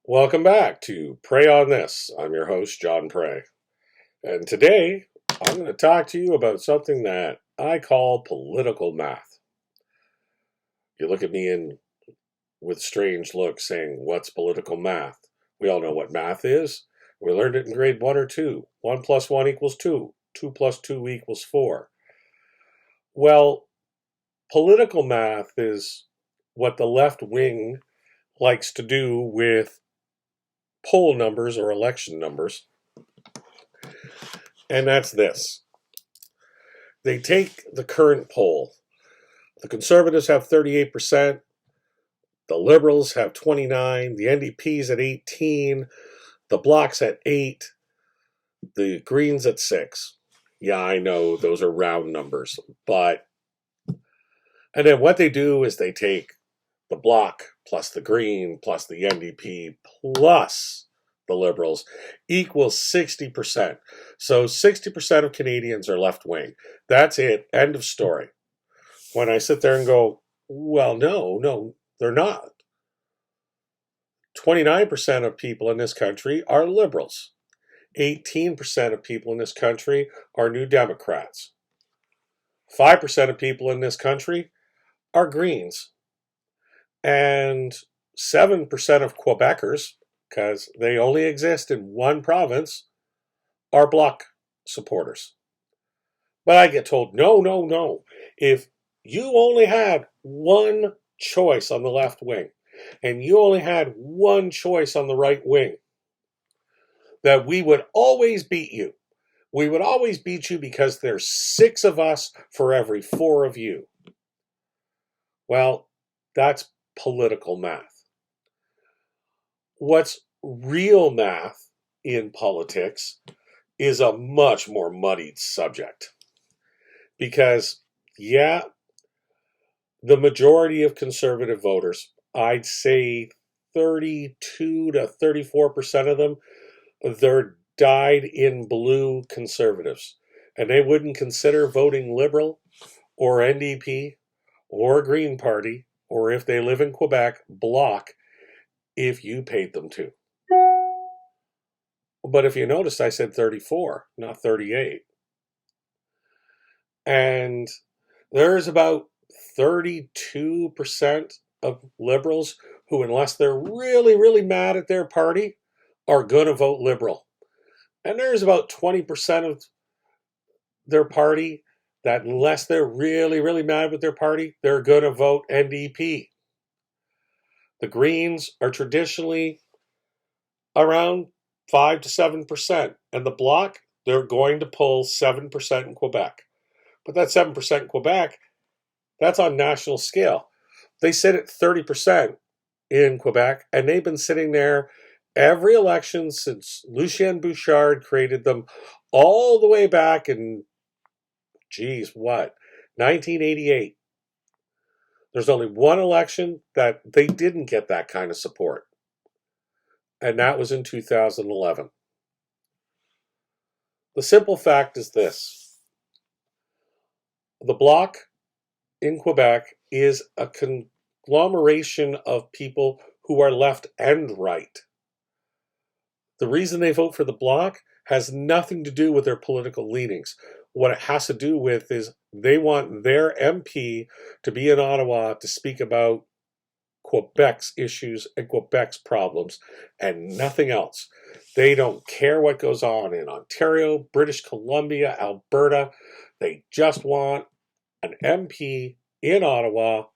Welcome back to Pray on This. I'm your host, John Pray. And today, I'm going to talk to you about something that I call political math. You look at me with strange looks saying, what's political math? We all know what math is. We learned it in grade 1 or 2. 1 plus 1 equals 2. 2 plus 2 equals 4. Well, political math is what the left wing likes to do with poll numbers or election numbers. And that's this. They take the current poll. The Conservatives have 38%, the Liberals have 29%, the NDP's at 18%, the Bloc's at 8%, the Greens at 6%. Yeah, I know those are round numbers, but and then what they do is they take the Bloc plus the Green plus the NDP plus the Liberals equals 60%. So 60% of Canadians are left wing. That's it. End of story. When I sit there and go, well, no, they're not. 29% of people in this country are liberals. 18% of people in this country are New Democrats. 5% of people in this country are Greens. And 7% of Quebecers, because they only exist in one province, are Bloc supporters. But I get told, no. If you only had one choice on the left wing, and you only had one choice on the right wing, that we would always beat you. We would always beat you because there's 6 of us for every 4 of you. Well, that's political math. What's real math in politics is a much more muddied subject. Because, yeah, the majority of conservative voters, I'd say 32 to 34% of them, they're dyed-in-blue conservatives. And they wouldn't consider voting Liberal or NDP or Green Party, or if they live in Quebec, Bloc, if you paid them to. But if you noticed, I said 34, not 38. And there's about 32% of Liberals who, unless they're really, really mad at their party, are going to vote Liberal. And there's about 20% of their party that, unless they're really, really mad with their party, they're going to vote NDP. The Greens are traditionally around 5 to 7%. And the Bloc, they're going to pull 7% in Quebec. But that 7% in Quebec, that's on national scale. They sit at 30% in Quebec, and they've been sitting there every election since Lucien Bouchard created them all the way back in, 1988. There's only one election that they didn't get that kind of support, and that was in 2011. The simple fact is this. The Bloc in Quebec is a conglomeration of people who are left and right. The reason they vote for the Bloc has nothing to do with their political leanings. What it has to do with is they want their MP to be in Ottawa to speak about Quebec's issues and Quebec's problems and nothing else. They don't care what goes on in Ontario, British Columbia, Alberta. They just want an MP in Ottawa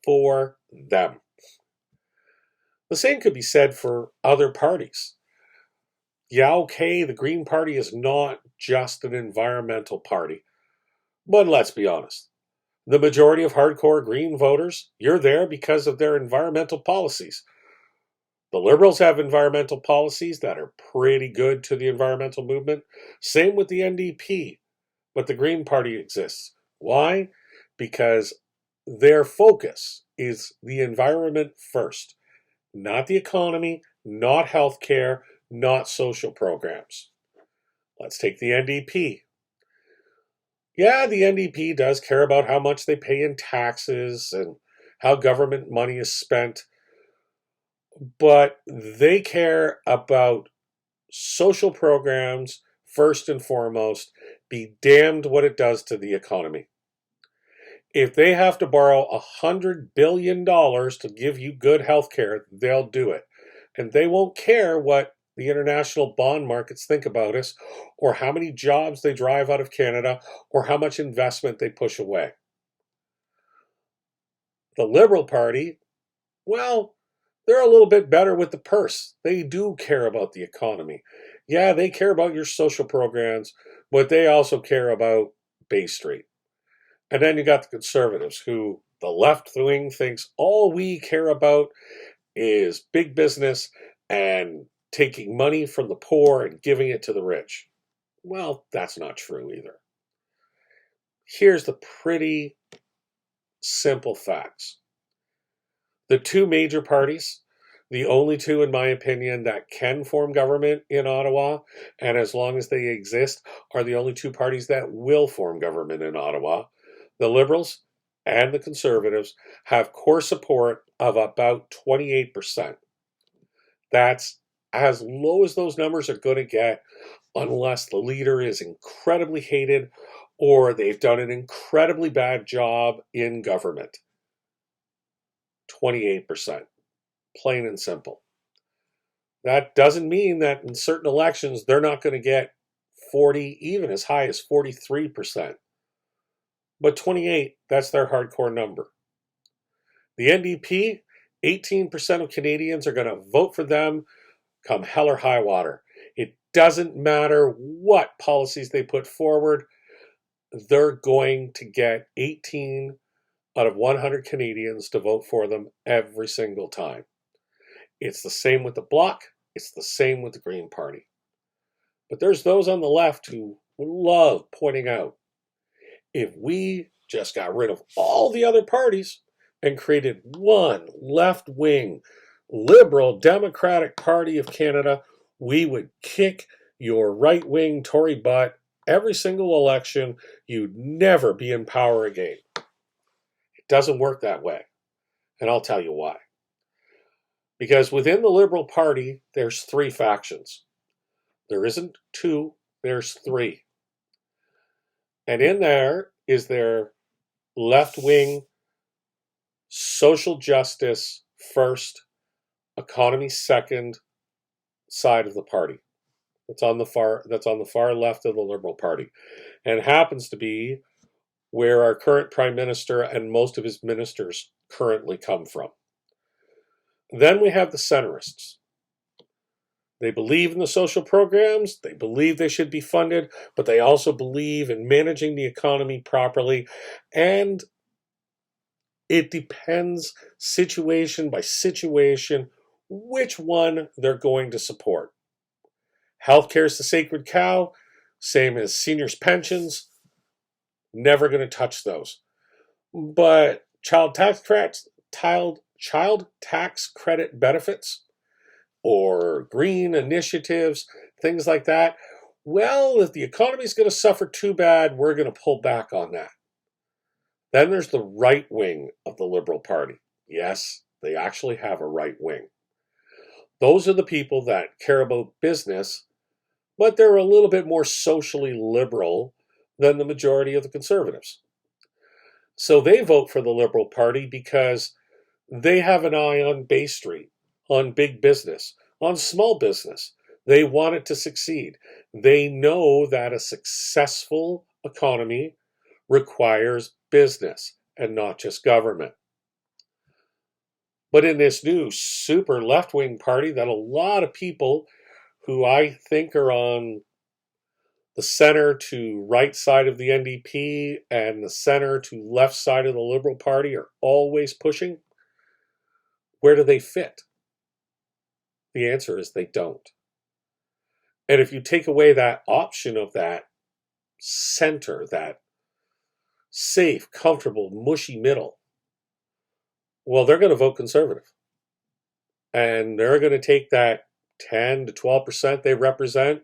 for them. The same could be said for other parties. Yeah, okay, the Green Party is not just an environmental party. But let's be honest. The majority of hardcore Green voters, you're there because of their environmental policies. The Liberals have environmental policies that are pretty good to the environmental movement. Same with the NDP. But the Green Party exists. Why? Because their focus is the environment first. Not the economy, not healthcare, not social programs. Let's take the NDP. Yeah, the NDP does care about how much they pay in taxes and how government money is spent. but they care about social programs first and foremost. Be damned what it does to the economy. If they have to borrow $100 billion to give you good health care, they'll do it. And they won't care what the international bond markets think about us, or how many jobs they drive out of Canada, or how much investment they push away. The Liberal Party, well, they're a little bit better with the purse. They do care about the economy. Yeah, they care about your social programs, but they also care about Bay Street. And then you got the Conservatives, who the left wing thinks all we care about is big business and taking money from the poor and giving it to the rich. Well, that's not true either. Here's the pretty simple facts. The two major parties, the only two, in my opinion, that can form government in Ottawa, and as long as they exist, are the only two parties that will form government in Ottawa. The Liberals and the Conservatives have core support of about 28%. That's as low as those numbers are going to get, unless the leader is incredibly hated or they've done an incredibly bad job in government. 28%. Plain and simple. That doesn't mean that in certain elections they're not going to get 40, even as high as 43%. But 28, that's their hardcore number. The NDP, 18% of Canadians are going to vote for them come hell or high water. It doesn't matter what policies they put forward, they're going to get 18 out of 100 Canadians to vote for them every single time. It's the same with the Bloc. It's the same with the Green Party. But there's those on the left who love pointing out, if we just got rid of all the other parties and created one left-wing, liberal, Democratic Party of Canada, we would kick your right-wing Tory butt every single election. You'd never be in power again. It doesn't work that way. And I'll tell you why. Because within the Liberal Party, there's three factions. There isn't two, there's three. And in there is their left-wing, social justice first, economy second side of the party. That's on the far left of the Liberal Party. And it happens to be where our current Prime Minister and most of his ministers currently come from. Then we have the centrists. They believe in the social programs, they believe they should be funded, but they also believe in managing the economy properly, and it depends situation by situation which one they're going to support. Healthcare is the sacred cow, same as seniors' pensions, never going to touch those. But child tax credit benefits or green initiatives, things like that, well, if the economy's going to suffer too bad, we're going to pull back on that. Then there's the right wing of the Liberal Party. Yes, they actually have a right wing. Those are the people that care about business, but they're a little bit more socially liberal than the majority of the Conservatives. So they vote for the Liberal Party because they have an eye on Bay Street, on big business, on small business. They want it to succeed. They know that a successful economy requires business and not just government. But in this new super left-wing party that a lot of people who I think are on the center to right side of the NDP and the center to left side of the Liberal Party are always pushing, where do they fit? The answer is they don't. And if you take away that option of that center, that safe, comfortable, mushy middle, well, they're going to vote Conservative. And they're going to take that 10 to 12% they represent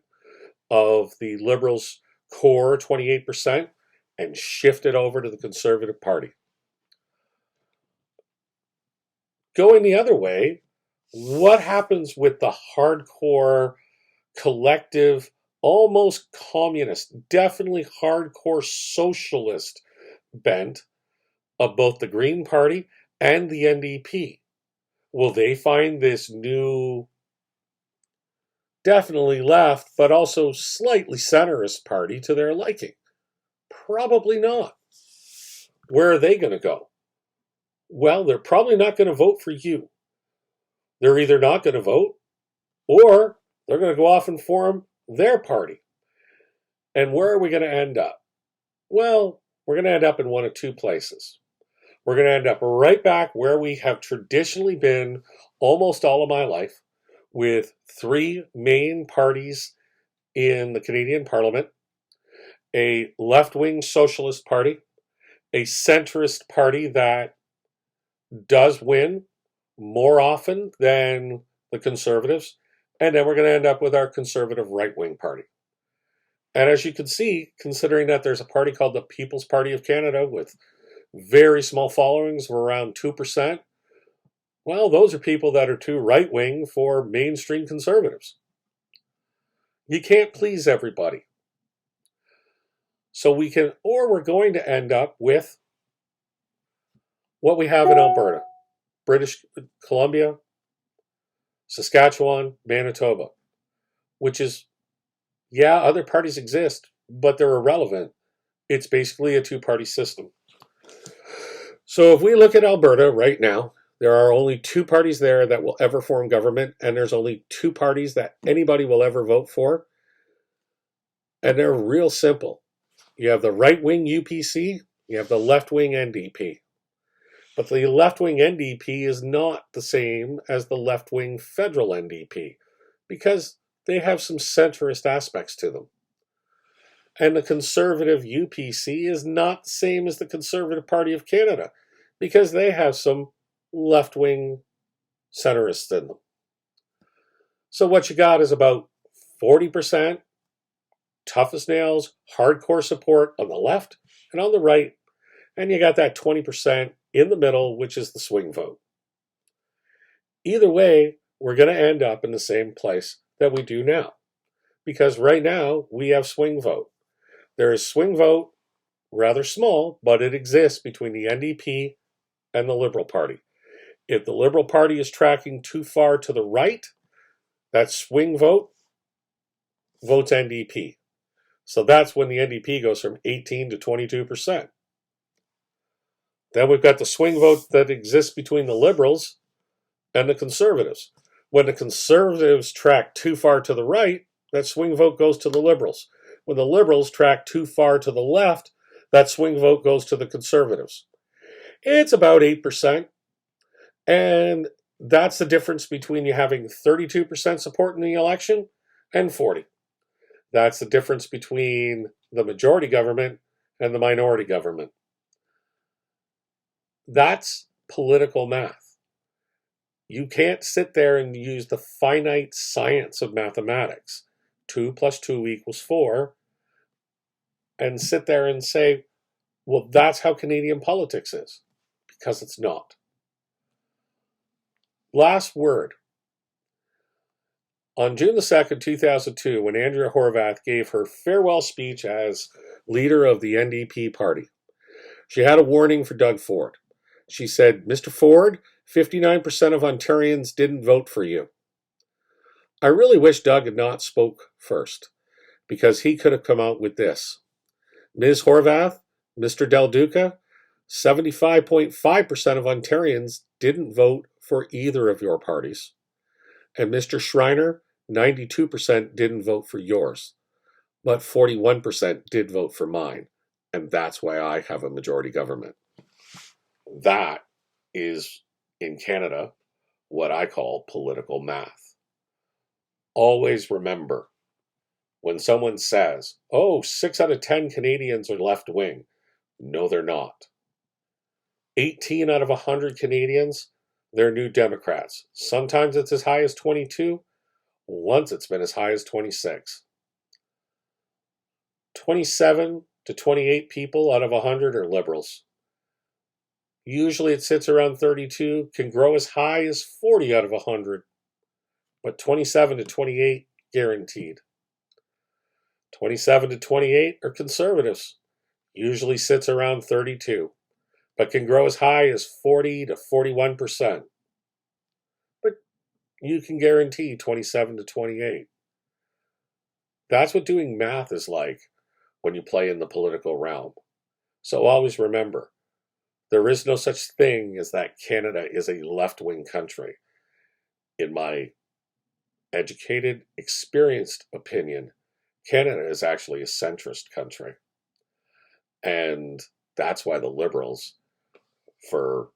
of the Liberals' core 28% and shift it over to the Conservative Party. Going the other way, what happens with the hardcore, collective, almost communist, definitely hardcore socialist bent of both the Green Party and the NDP? Will they find this new, definitely left, but also slightly centrist party to their liking? Probably not. Where are they going to go? Well, they're probably not going to vote for you. They're either not going to vote or they're going to go off and form their party. And where are we going to end up? Well, we're going to end up in one of two places. We're going to end up right back where we have traditionally been almost all of my life, with three main parties in the Canadian Parliament: a left-wing socialist party, a centrist party that does win more often than the Conservatives, and then we're going to end up with our conservative right-wing party. And as you can see, considering that there's a party called the People's Party of Canada with very small followings of around 2%, well, those are people that are too right-wing for mainstream conservatives. You can't please everybody. So we're going to end up with what we have in Alberta, British Columbia, Saskatchewan, Manitoba, which is, yeah, other parties exist, but they're irrelevant. It's basically a two-party system. So if we look at Alberta right now, there are only two parties there that will ever form government, and there's only two parties that anybody will ever vote for. And they're real simple. You have the right-wing UPC, you have the left-wing NDP. But the left-wing NDP is not the same as the left-wing federal NDP, because they have some centrist aspects to them. And the conservative UPC is not the same as the Conservative Party of Canada, because they have some left-wing centrists in them. So what you got is about 40% tough as nails, hardcore support on the left and on the right, and you got that 20% in the middle, which is the swing vote. Either way, we're going to end up in the same place that we do now, because right now we have swing vote. There is swing vote, rather small, but it exists between the NDP and the Liberal Party. If the Liberal Party is tracking too far to the right, that swing vote votes NDP. So that's when the NDP goes from 18 to 22%. Then we've got the swing vote that exists between the Liberals and the Conservatives. When the Conservatives track too far to the right, that swing vote goes to the Liberals. When the Liberals track too far to the left, that swing vote goes to the Conservatives. It's about 8%. And that's the difference between you having 32% support in the election and 40%. That's the difference between the majority government and the minority government. That's political math. You can't sit there and use the finite science of mathematics, 2 plus 2 equals 4, and sit there and say, well, that's how Canadian politics is, because it's not. Last word. On June the 2nd, 2002, when Andrea Horwath gave her farewell speech as leader of the NDP party, she had a warning for Doug Ford. She said, "Mr. Ford, 59% of Ontarians didn't vote for you." I really wish Doug had not spoke first, because he could have come out with this. Ms. Horwath, Mr. Del Duca, 75.5% of Ontarians didn't vote for either of your parties. And Mr. Schreiner, 92% didn't vote for yours, but 41% did vote for mine. And that's why I have a majority government. That is, in Canada, what I call political math. Always remember, when someone says, oh, 6 out of 10 Canadians are left-wing, no, they're not. 18 out of 100 Canadians, they're New Democrats. Sometimes it's as high as 22. Once it's been as high as 26. 27 to 28 people out of 100 are Liberals. Usually it sits around 32, can grow as high as 40 out of 100, but 27 to 28 guaranteed. 27 to 28 are conservatives, usually sits around 32, but can grow as high as 40 to 41%. But you can guarantee 27 to 28. That's what doing math is like when you play in the political realm. So always remember, there is no such thing as that Canada is a left-wing country. In my educated, experienced opinion, Canada is actually a centrist country. And that's why the Liberals, for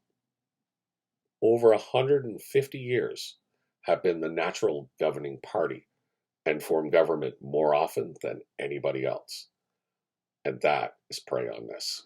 over 150 years, have been the natural governing party and form government more often than anybody else. And that is prey on this.